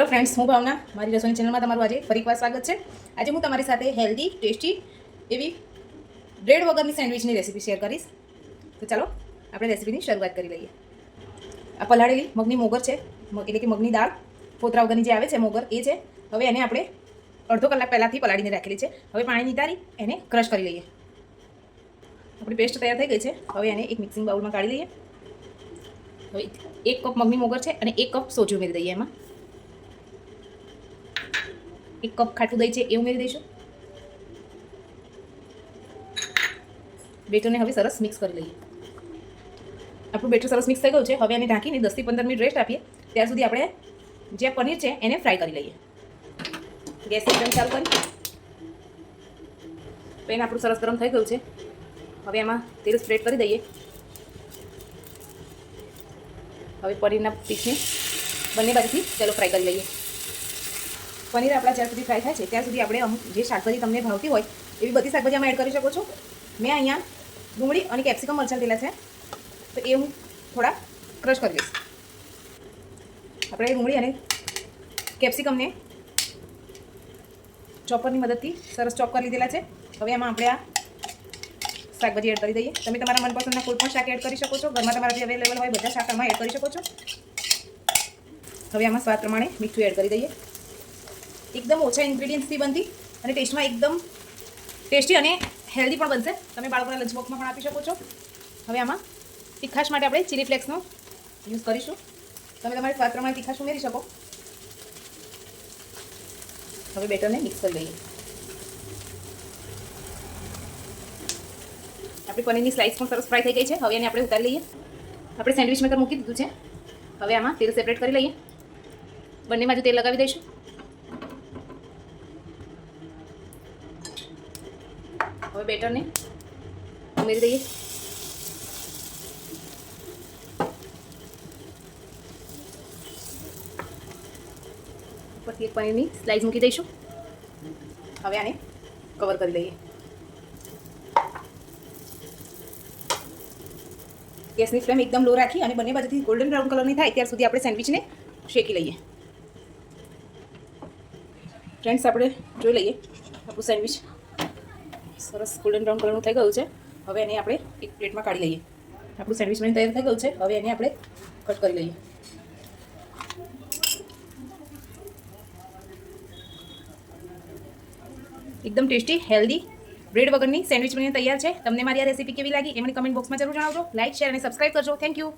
Hello friends, હું ભાવના મારી રસોઈની ચેનલમાં તમારું આજે ફરી એકવાર સ્વાગત છે। આજે હું તમારી સાથે હેલ્ધી ટેસ્ટી એવી બ્રેડ વગરની સેન્ડવિચની રેસીપી શેર કરીશ। તો ચાલો આપણે રેસીપીની શરૂઆત કરી લઈએ। આ પલાળેલી મગની મોગર છે, એટલે કે મગની દાળ ફોતરા વગરની જે આવે છે મોગર એ છે। હવે એને આપણે અડધો કલાક પહેલાંથી પલાળીને રાખેલી છે। હવે પાણી નિતારી એને ક્રશ કરી લઈએ। આપણી પેસ્ટ તૈયાર થઈ ગઈ છે। હવે એને એક મિક્સિંગ બાઉલમાં કાઢી લઈએ। હવે 1 કપ મગની મોગર છે અને 1 કપ સોજી ઉમેરી દઈએ। એમાં 1 કપ ખાટું દહીં છે એ ઉમેરી દઈશું। બેટરને હવે સરસ મિક્સ કરી લઈએ। આપણું બેટર સરસ મિક્સ થઈ ગયું છે। હવે એને ઢાંકીને 10 થી 15 મિનિટ રેસ્ટ આપીએ। ત્યાર સુધી આપણે જે પનીર છે એને ફ્રાય કરી લઈએ। ગેસ એકદમ ચાલુ કરી પેન આપણું સરસ ગરમ થઈ ગયું છે। હવે એમાં તેલ સ્પ્રેડ કરી દઈએ। હવે પનીરના પીસને બંને બાજુથી ચાલો ફ્રાય કરી લઈએ। પનીર આપણા જ્યાં સુધી ફ્રાય થાય છે ત્યાં સુધી આપણે અમુક જે શાકભાજી તમને ભાવતી હોય એવી બધી શાકભાજી આમાં એડ કરી શકો છો। મેં અહીંયા ડુંગળી અને કેપ્સિકમ મરચાં લીધેલા છે, તો એ હું થોડા ક્રશ કરી લઈશ। આપણે ડુંગળી અને કેપ્સિકમને ચોપરની મદદથી સરસ ચોપ કરી લીધેલા છે। હવે એમાં આપણે આ શાકભાજી એડ કરી દઈએ। તમે તમારા મનપસંદના કોઈ પણ શાક એડ કરી શકો છો। ઘરમાં તમારા જે અવેલેબલ હોય બધા શાક આમાં એડ કરી શકો છો। હવે આમાં સ્વાદ પ્રમાણે મીઠું એડ કરી દઈએ। એકદમ ઓછા ઇન્ગ્રેડિયન્ટ્સથી બનતી અને ટેસ્ટમાં એકદમ ટેસ્ટી અને હેલ્ધી પણ બનશે। તમે બાળકોના લંચ બોક્સમાં પણ આપી શકો છો। હવે આમાં તીખાશ માટે આપણે ચીલી ફ્લેક્સનો યુઝ કરીશું। તમે તમારા સ્વાદ પ્રમાણે તીખાશ ઉમેરી શકો। હવે બેટરને મિક્સ કરી લઈએ। આપણી પનીરની સ્લાઇસ પણ સરસ ફ્રાય થઈ ગઈ છે। હવે એને આપણે ઉતારી લઈએ। આપણે સેન્ડવિચ મેકર મૂકી દીધું છે। હવે આમાં તેલ સેપરેટ કરી લઈએ। બંને બાજુ તેલ લગાવી દઈશું। હવે બેટરને ઉમેરી દઈએ। ઉપરથી એક પનીરની સ્લાઇસ મૂકી દઈશું। હવે આને કવર કરી લઈએ। ગેસની ફ્લેમ એકદમ લો રાખી અને બંને બાજુથી ગોલ્ડન બ્રાઉન કલરની થાય ત્યાર સુધી આપણે સેન્ડવિચને શેકી લઈએ। ફ્રેન્ડ્સ, આપણે જોઈ લઈએ આપણું સેન્ડવિચ સરસ ગોલ્ડન બ્રાઉન કલરનું થઈ ગયું છે। હવે એને આપણે એક પ્લેટમાં કાઢી લઈએ। આપણું સેન્ડવિચ બની તૈયાર થઈ ગયું છે। હવે એને આપણે કટ કરી લઈએ। એકદમ ટેસ્ટી હેલ્ધી બ્રેડ વગરની સેન્ડવિચ બનીને તૈયાર છે। તમને મારી આ રેસીપી કેવી લાગી એ મને કમેન્ટ બોક્સમાં જરૂર જણાવજો। લાઇક, શેર અને સબસ્ક્રાઇબ કરજો। Thank you.